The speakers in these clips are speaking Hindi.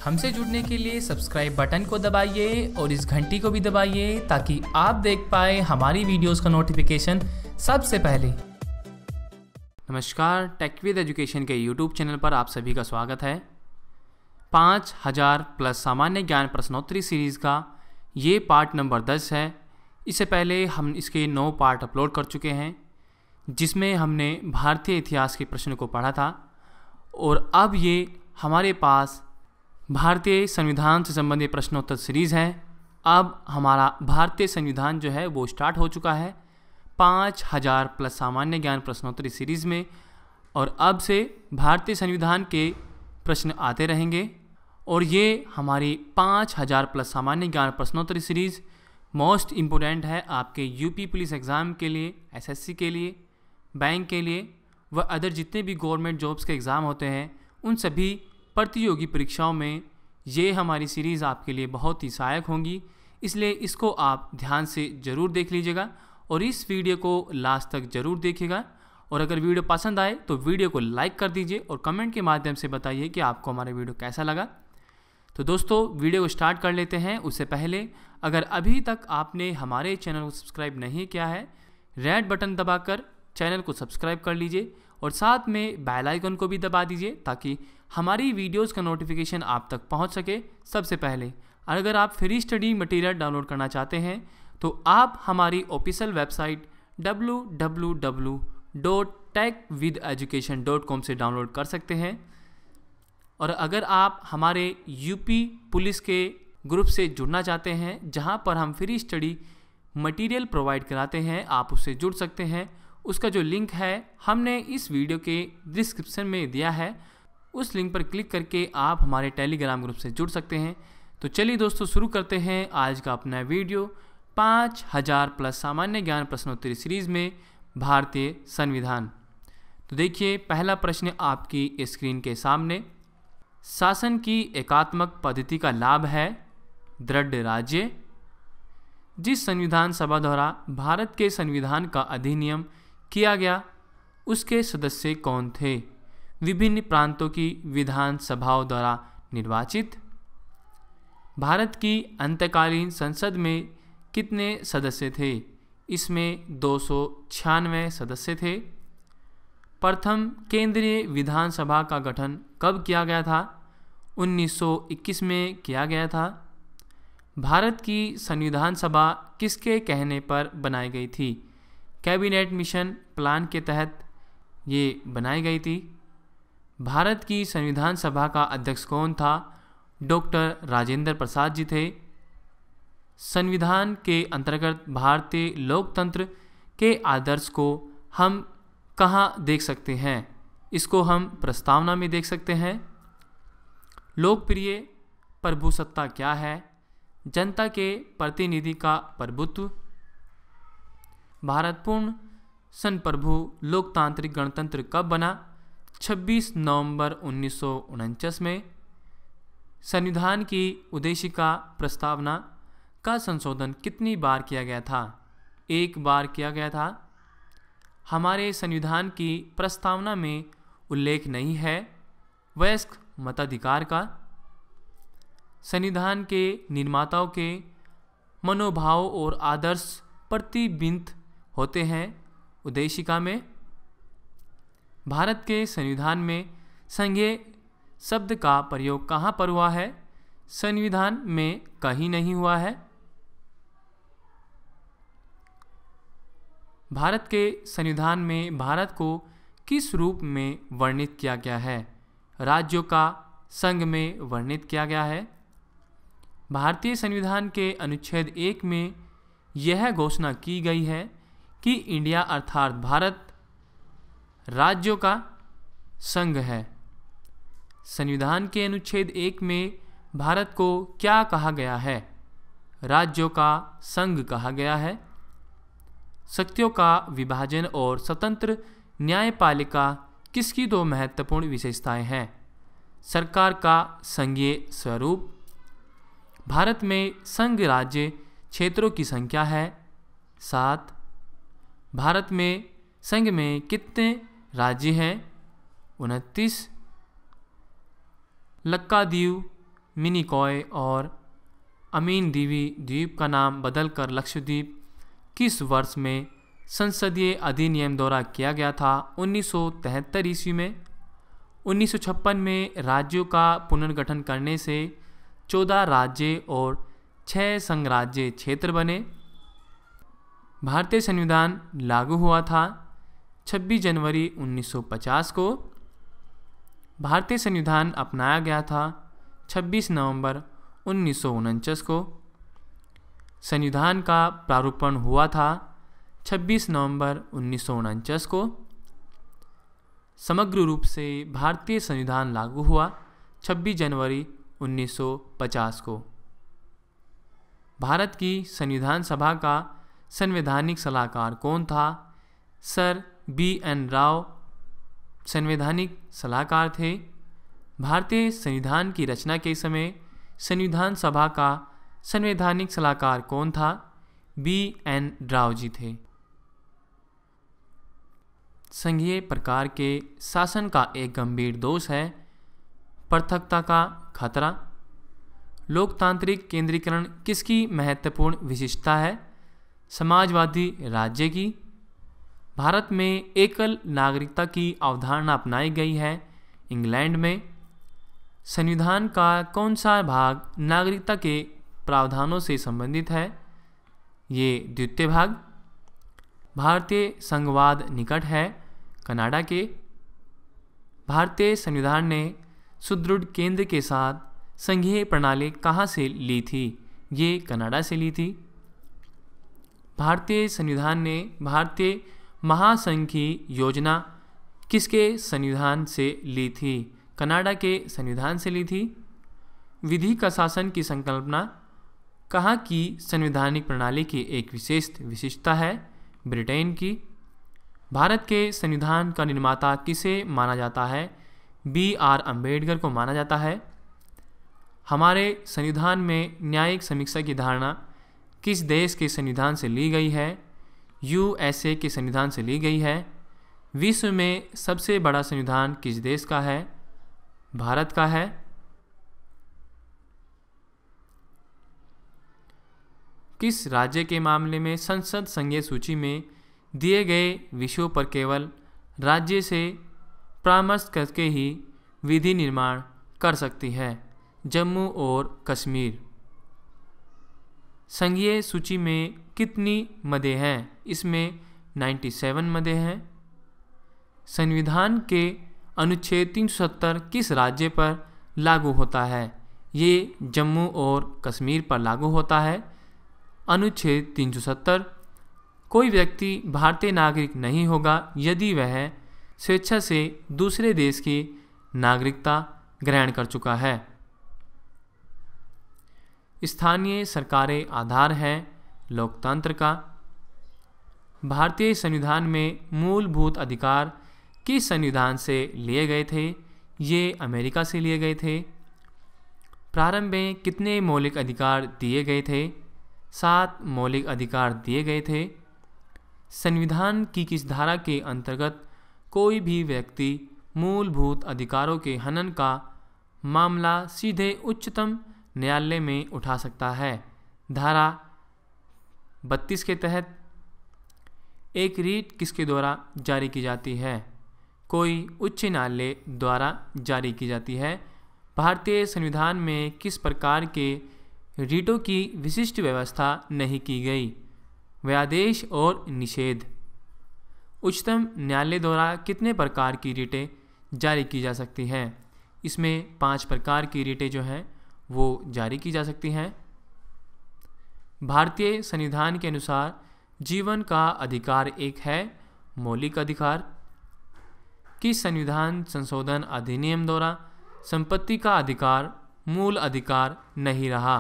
हमसे जुड़ने के लिए सब्सक्राइब बटन को दबाइए और इस घंटी को भी दबाइए ताकि आप देख पाए हमारी वीडियोस का नोटिफिकेशन सबसे पहले। नमस्कार, टेक विद एजुकेशन के यूट्यूब चैनल पर आप सभी का स्वागत है। 5000 प्लस सामान्य ज्ञान प्रश्नोत्तरी सीरीज़ का ये पार्ट नंबर 10 है। इससे पहले हम इसके 9 पार्ट अपलोड कर चुके हैं, जिसमें हमने भारतीय इतिहास के प्रश्न को पढ़ा था और अब ये हमारे पास भारतीय संविधान से संबंधित प्रश्नोत्तर सीरीज़ है। अब हमारा भारतीय संविधान जो है वो स्टार्ट हो चुका है 5000 प्लस सामान्य ज्ञान प्रश्नोत्तरी सीरीज़ में, और अब से भारतीय संविधान के प्रश्न आते रहेंगे। और ये हमारी 5000 प्लस सामान्य ज्ञान प्रश्नोत्तरी सीरीज़ मोस्ट इम्पोर्टेंट है आपके यूपी पुलिस एग्ज़ाम के लिए, एसएससी के लिए, बैंक के लिए व अदर जितने भी गवर्नमेंट जॉब्स के एग्ज़ाम होते हैं उन सभी प्रतियोगी परीक्षाओं में ये हमारी सीरीज़ आपके लिए बहुत ही सहायक होंगी। इसलिए इसको आप ध्यान से ज़रूर देख लीजिएगा और इस वीडियो को लास्ट तक ज़रूर देखिएगा। और अगर वीडियो पसंद आए तो वीडियो को लाइक कर दीजिए और कमेंट के माध्यम से बताइए कि आपको हमारा वीडियो कैसा लगा। तो दोस्तों, वीडियो को स्टार्ट कर लेते हैं। उससे पहले अगर अभी तक आपने हमारे चैनल को सब्सक्राइब नहीं किया है, रेड बटन दबाकर चैनल को सब्सक्राइब कर लीजिए और साथ में बेल आइकन को भी दबा दीजिए ताकि हमारी वीडियोस का नोटिफिकेशन आप तक पहुंच सके सबसे पहले। अगर आप फ्री स्टडी मटेरियल डाउनलोड करना चाहते हैं तो आप हमारी ऑफिशियल वेबसाइट www.techwideducation.com से डाउनलोड कर सकते हैं। और अगर आप हमारे यूपी पुलिस के ग्रुप से जुड़ना चाहते हैं जहां पर हम फ्री स्टडी मटेरियल प्रोवाइड कराते हैं, आप उससे जुड़ सकते हैं। उसका जो लिंक है हमने इस वीडियो के डिस्क्रिप्शन में दिया है, उस लिंक पर क्लिक करके आप हमारे टेलीग्राम ग्रुप से जुड़ सकते हैं। तो चलिए दोस्तों, शुरू करते हैं आज का अपना वीडियो 5000 प्लस सामान्य ज्ञान प्रश्नोत्तरी सीरीज़ में भारतीय संविधान। तो देखिए, पहला प्रश्न आपकी स्क्रीन के सामने। शासन की एकात्मक पद्धति का लाभ है दृढ़ राज्य। जिस संविधान सभा द्वारा भारत के संविधान का अधिनियम किया गया उसके सदस्य कौन थे? विभिन्न प्रांतों की विधान सभाओं द्वारा निर्वाचित। भारत की अंतकालीन संसद में कितने सदस्य थे? इसमें 296 सदस्य थे। प्रथम केंद्रीय विधानसभा का गठन कब किया गया था? 1921 में किया गया था। भारत की संविधान सभा किसके कहने पर बनाई गई थी? कैबिनेट मिशन प्लान के तहत ये बनाई गई थी। भारत की संविधान सभा का अध्यक्ष कौन था? डॉक्टर राजेंद्र प्रसाद जी थे। संविधान के अंतर्गत भारतीय लोकतंत्र के आदर्श को हम कहाँ देख सकते हैं? इसको हम प्रस्तावना में देख सकते हैं। लोकप्रिय प्रभुसत्ता क्या है? जनता के प्रतिनिधि का प्रभुत्व। भारत पूर्ण संप्रभु लोकतांत्रिक गणतंत्र कब बना? 26 नवंबर 1949 में। संविधान की उद्देशिका प्रस्तावना का संशोधन कितनी बार किया गया था? 1 बार किया गया था। हमारे संविधान की प्रस्तावना में उल्लेख नहीं है वयस्क मताधिकार का। संविधान के निर्माताओं के मनोभाव और आदर्श प्रतिबिंबित होते हैं उद्देशिका में। भारत के संविधान में संघीय शब्द का प्रयोग कहाँ पर हुआ है? संविधान में कहीं नहीं हुआ है। भारत के संविधान में भारत को किस रूप में वर्णित किया गया है? राज्यों का संघ में वर्णित किया गया है। भारतीय संविधान के अनुच्छेद 1 में यह घोषणा की गई है कि इंडिया अर्थात भारत राज्यों का संघ है। संविधान के अनुच्छेद 1 में भारत को क्या कहा गया है? राज्यों का संघ कहा गया है। शक्तियों का विभाजन और स्वतंत्र न्यायपालिका किसकी 2 महत्वपूर्ण विशेषताएं हैं? सरकार का संघीय स्वरूप। भारत में संघ राज्य क्षेत्रों की संख्या है 7। भारत में संघ में कितने राज्य हैं? 29। लक्कादीव मिनिकॉय और अमीन दीवी द्वीप का नाम बदलकर लक्षद्वीप किस वर्ष में संसदीय अधिनियम द्वारा किया गया था? 1973 ईस्वी में। 1956 में राज्यों का पुनर्गठन करने से 14 राज्य और 6 संघराज्य क्षेत्र बने। भारतीय संविधान लागू हुआ था 26 जनवरी 1950 को। भारतीय संविधान अपनाया गया था 26 नवंबर 1949 को। संविधान का प्रारूपण हुआ था 26 नवंबर 1949 को। समग्र रूप से भारतीय संविधान लागू हुआ 26 जनवरी 1950 को। भारत की संविधान सभा का संवैधानिक सलाहकार कौन था? Sir B.N. राव संवैधानिक सलाहकार थे। भारतीय संविधान की रचना के समय संविधान सभा का संवैधानिक सलाहकार कौन था? B.N. राव जी थे। संघीय प्रकार के शासन का एक गंभीर दोष है पृथकता का खतरा। लोकतांत्रिक केंद्रीकरण किसकी महत्वपूर्ण विशेषता है? समाजवादी राज्य की। भारत में एकल नागरिकता की अवधारणा अपनाई गई है इंग्लैंड में। संविधान का कौन सा भाग नागरिकता के प्रावधानों से संबंधित है? ये द्वितीय भाग। भारतीय संघवाद निकट है कनाडा के। भारतीय संविधान ने सुदृढ़ केंद्र के साथ संघीय प्रणाली कहाँ से ली थी? ये कनाडा से ली थी। भारतीय संविधान ने भारतीय महासंघ की योजना किसके संविधान से ली थी? कनाडा के संविधान से ली थी। विधि का शासन की संकल्पना कहाँ की संवैधानिक प्रणाली की एक विशेषता है? ब्रिटेन की। भारत के संविधान का निर्माता किसे माना जाता है? B.R. अम्बेडकर को माना जाता है। हमारे संविधान में न्यायिक समीक्षा की धारणा किस देश के संविधान से ली गई है? USA के संविधान से ली गई है। विश्व में सबसे बड़ा संविधान किस देश का है? भारत का है। किस राज्य के मामले में संसद संघीय सूची में दिए गए विषयों पर केवल राज्य से परामर्श करके ही विधि निर्माण कर सकती है? जम्मू और कश्मीर। संघीय सूची में कितनी मदें हैं? इसमें 97 मदें हैं। संविधान के अनुच्छेद 370 किस राज्य पर लागू होता है? ये जम्मू और कश्मीर पर लागू होता है। अनुच्छेद 370 कोई व्यक्ति भारतीय नागरिक नहीं होगा यदि वह स्वेच्छा से दूसरे देश की नागरिकता ग्रहण कर चुका है। स्थानीय सरकारें आधार है लोकतंत्र का। भारतीय संविधान में मूलभूत अधिकार किस संविधान से लिए गए थे? ये अमेरिका से लिए गए थे। प्रारंभ में कितने मौलिक अधिकार दिए गए थे? 7 मौलिक अधिकार दिए गए थे। संविधान की किस धारा के अंतर्गत कोई भी व्यक्ति मूलभूत अधिकारों के हनन का मामला सीधे उच्चतम न्यायालय में उठा सकता है? धारा 32 के तहत। एक रीट किसके द्वारा जारी की जाती है? कोई उच्च न्यायालय द्वारा जारी की जाती है। भारतीय संविधान में किस प्रकार के रीटों की विशिष्ट व्यवस्था नहीं की गई? व्यादेश और निषेध। उच्चतम न्यायालय द्वारा कितने प्रकार की रीटें जारी की जा सकती हैं? इसमें 5 प्रकार की रीटें जो हैं वो जारी की जा सकती हैं। भारतीय संविधान के अनुसार जीवन का अधिकार एक है मौलिक अधिकार। किस संविधान संशोधन अधिनियम द्वारा संपत्ति का अधिकार मूल अधिकार नहीं रहा?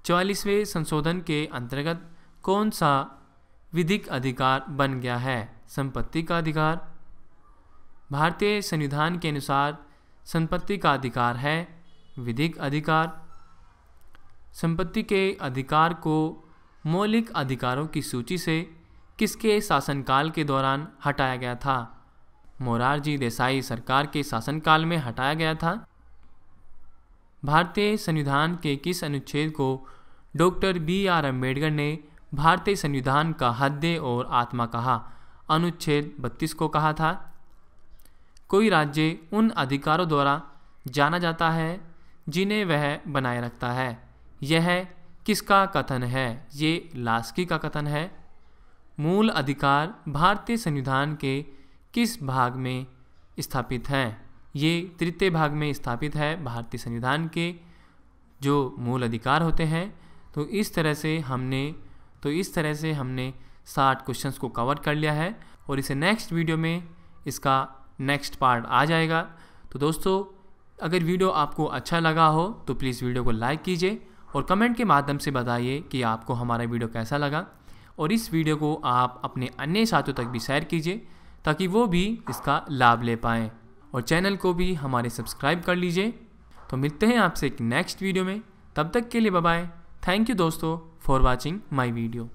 44वें संशोधन के अंतर्गत कौन सा विधिक अधिकार बन गया है? संपत्ति का अधिकार। भारतीय संविधान के अनुसार संपत्ति का अधिकार है विधिक अधिकार। संपत्ति के अधिकार को मौलिक अधिकारों की सूची से किसके शासनकाल के दौरान हटाया गया था? मोरारजी देसाई सरकार के शासनकाल में हटाया गया था। भारतीय संविधान के किस अनुच्छेद को डॉक्टर BR अम्बेडकर ने भारतीय संविधान का हृदय और आत्मा कहा? अनुच्छेद 32 को कहा था। कोई राज्य उन अधिकारों द्वारा जाना जाता है जिन्हें वह बनाए रखता है। यह किसका कथन है? ये लास्की का कथन है। मूल अधिकार भारतीय संविधान के किस भाग में स्थापित हैं? ये तृतीय भाग में स्थापित है भारतीय संविधान के जो मूल अधिकार होते हैं। तो इस तरह से हमने 60 क्वेश्चंस को कवर कर लिया है और इसे नेक्स्ट वीडियो में इसका नेक्स्ट पार्ट आ जाएगा। तो दोस्तों, अगर वीडियो आपको अच्छा लगा हो तो प्लीज़ वीडियो को लाइक कीजिए और कमेंट के माध्यम से बताइए कि आपको हमारा वीडियो कैसा लगा, और इस वीडियो को आप अपने अन्य साथियों तक भी शेयर कीजिए ताकि वो भी इसका लाभ ले पाएँ, और चैनल को भी हमारे सब्सक्राइब कर लीजिए। तो मिलते हैं आपसे एक नेक्स्ट वीडियो में, तब तक के लिए बाय बाय। थैंक यू दोस्तों फॉर वॉचिंग माई वीडियो।